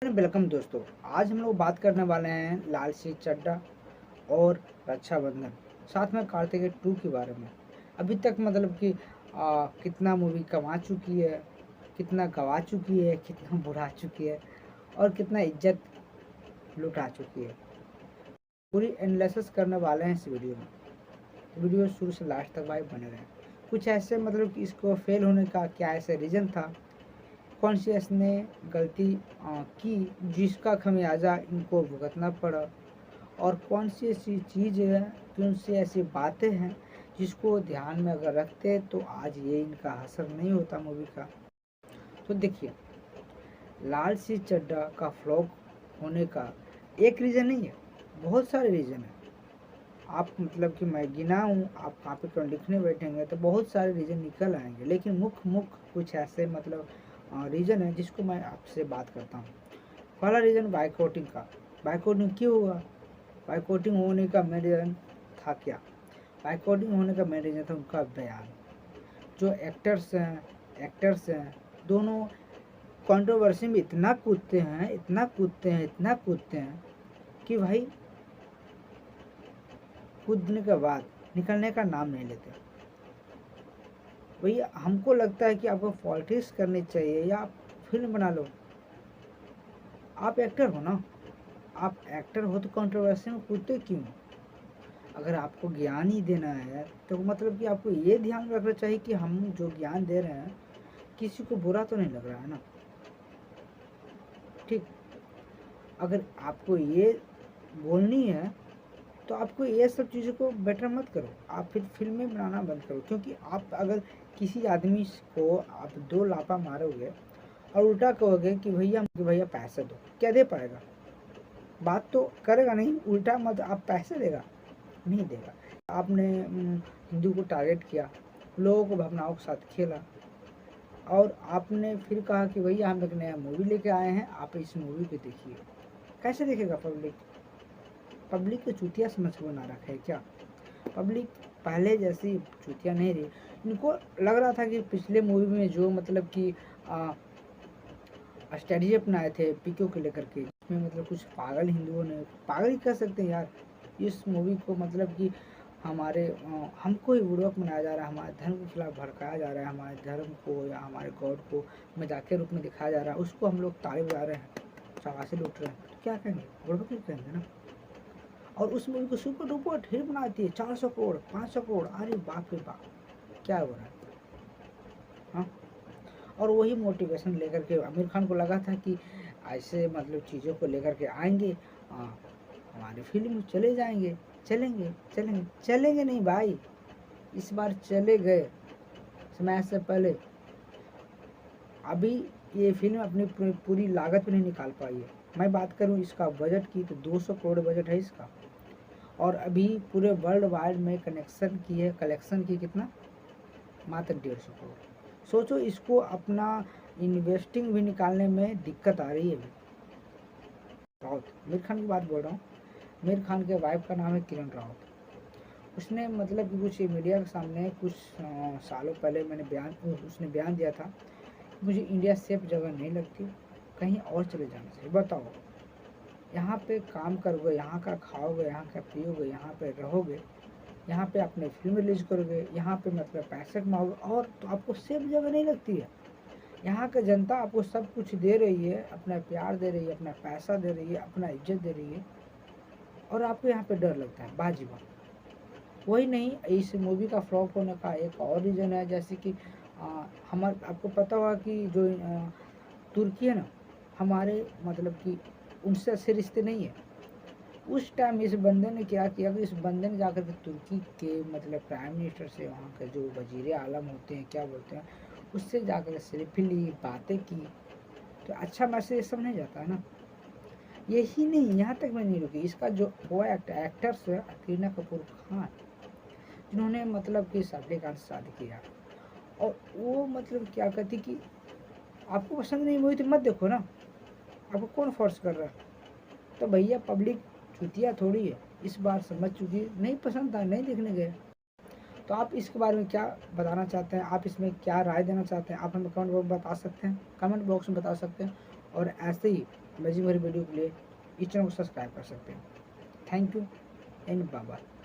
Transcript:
Welcome दोस्तों। आज हम लोग बात करने वाले हैं लाल सिंह चड्ढा और रक्षाबंधन, साथ में कार्तिकेय 2 के बारे में। अभी तक मतलब कि कितना मूवी कमा चुकी है, कितना गवा चुकी है, कितना बुढ़ा चुकी है और कितना इज्जत लुटा चुकी है, पूरी एनालिसिस करने वाले हैं इस वीडियो में। वीडियो शुरू से लास्ट तक भाई बने रहें। कुछ ऐसे मतलब कि इसको फेल होने का क्या ऐसे रीज़न था, कॉन्शियस ने गलती की जिसका खमियाजा इनको भुगतना पड़ा, और कौन सी ऐसी चीज़ है, कौन सी ऐसी बातें हैं जिसको ध्यान में अगर रखते तो आज ये इनका असर नहीं होता मूवी का। तो देखिए, लाल सिंह चड्ढा का फ्लॉप होने का एक रीज़न नहीं है, बहुत सारे रीज़न है। आप मतलब कि मैं गिनाऊँ, आप कॉपी पर लिखने बैठेंगे तो बहुत सारे रीज़न निकल आएंगे, लेकिन मुख्य कुछ ऐसे मतलब रीज़न है जिसको मैं आपसे बात करता हूँ। पहला रीज़न बाइकआउटिंग का। बाइकआउटिंग क्यों हुआ? बाइकआउटिंग होने का मेन रीज़न था क्या? बाइकआउटिंग होने का मेन रीज़न था उनका बयान। जो एक्टर्स हैं दोनों कंट्रोवर्सी में इतना कूदते हैं, कि भाई कूदने के बाद निकलने का नाम नहीं लेते। भैया हमको लगता है कि आपको पॉलिटिक्स करनी चाहिए या आप फिल्म बना लो। आप एक्टर हो ना, आप एक्टर हो तो कंट्रोवर्सी में कूदते क्यों? अगर आपको ज्ञान ही देना है तो मतलब कि आपको ये ध्यान रखना चाहिए कि हम जो ज्ञान दे रहे हैं किसी को बुरा तो नहीं लग रहा है ना। ठीक, अगर आपको ये बोलनी है तो आपको ये सब चीज़ों को बेटर मत करो, आप फिर फिल्में बनाना बंद करो। क्योंकि आप अगर किसी आदमी को आप 2 लापा मारोगे और उल्टा कहोगे कि भैया पैसे दो, क्या दे पाएगा? बात तो करेगा नहीं, उल्टा मत आप पैसे देगा, नहीं देगा। आपने हिंदू को टारगेट किया, लोगों को भावनाओं के साथ खेला, और आपने फिर कहा कि भैया हम एक नया मूवी लेके आए हैं, आप इस मूवी को देखिए। कैसे देखेगा पब्लिक? पब्लिक को चूतिया समझ के बना रखा है क्या? पब्लिक पहले जैसी चूतिया नहीं रही। इनको लग रहा था कि पिछले मूवी में जो मतलब कि स्ट्रेटजी अपनाए थे पीक्यू को लेकर के, जिसमें मतलब कुछ पागल हिंदुओं ने, पागल ही कह सकते हैं यार, इस मूवी को मतलब कि हमको ही बुड़वक बनाया जा रहा है, हमारे धर्म के खिलाफ भड़काया जा रहा है, हमारे धर्म को या हमारे गॉड को मजाक के रूप में दिखाया जा रहा है, उसको हम लोग ताली बजा रहे हैं, शाबाशी लूट रहे हैं। तो क्या कहेंगे? बुड़वक ही कहेंगे ना। और उस मूवी को सुपर डुपर हिट बनाती है, 400 करोड़, 500 करोड़, अरे बाप रे बाप, क्या हो रहा है? हाँ, और वही मोटिवेशन लेकर के आमिर खान को लगा था कि ऐसे मतलब चीज़ों को लेकर के आएंगे, हमारी फिल्म चले जाएंगे, चलेंगे नहीं भाई, इस बार चले गए समय से पहले। अभी ये फिल्म अपनी पूरी लागत भी नहीं निकाल पाई है। मैं बात करूं इसका बजट की तो 200 करोड़ बजट है इसका, और अभी पूरे वर्ल्ड वाइड में कलेक्शन की कितना? मात्र 150 करोड़। सोचो, इसको अपना इन्वेस्टिंग भी निकालने में दिक्कत आ रही है अभी। राउत, आमिर खान की बात बोल रहा हूँ। आमिर खान के वाइफ का नाम है किरण रावत। उसने मतलब कि कुछ मीडिया के सामने कुछ सालों पहले उसने बयान दिया था, मुझे इंडिया सेफ जगह नहीं लगती, कहीं और चले जाना चाहिए। बताओ, यहाँ पे काम करोगे, यहाँ का खाओगे, यहाँ का पियोगे, यहाँ पे रहोगे, यहाँ पे अपने फिल्म रिलीज करोगे, यहाँ पे मतलब पैसे कमाओगे, और तो आपको सेफ जगह नहीं लगती है। यहाँ का जनता आपको सब कुछ दे रही है, अपना प्यार दे रही है, अपना पैसा दे रही है, अपना इज्जत दे रही है, और आपको यहाँ पे डर लगता है। बाजीबा वही नहीं, इस मूवी का फ्लॉप होने का एक और रीज़न है, जैसे कि आपको पता होगा कि जो तुर्की है ना, हमारे मतलब कि उनसे अच्छे रिश्ते नहीं है। उस टाइम इस बंदे ने क्या किया कि इस बंदे ने जाकर के तुर्की के मतलब प्राइम मिनिस्टर से, वहाँ के जो वजीर आलम होते हैं, क्या बोलते हैं, उससे जाकर सेल्फी ली, बातें की। तो अच्छा मैसेज सब नहीं जाता है ना। यही नहीं, यहाँ तक मैं नहीं रुकी। इसका जो वो एक्टर्स है करीना कपूर खान, जिन्होंने मतलब कि सादे खान से शादी किया, और वो मतलब क्या कहती कि आपको पसंद नहीं हुई तो मत देखो ना, आपको कौन फोर्स कर रहा है? तो भैया पब्लिक चुतिया थोड़ी है, इस बार समझ चुकी है, नहीं पसंद था, नहीं देखने गए। तो आप इसके बारे में क्या बताना चाहते हैं, आप इसमें क्या राय देना चाहते हैं, आप हमें कमेंट बॉक्स में बता सकते हैं, और ऐसे ही अमेजिंग भरी वीडियो के लिए इस चैनल को सब्सक्राइब कर सकते हैं। Thank you and bye bye.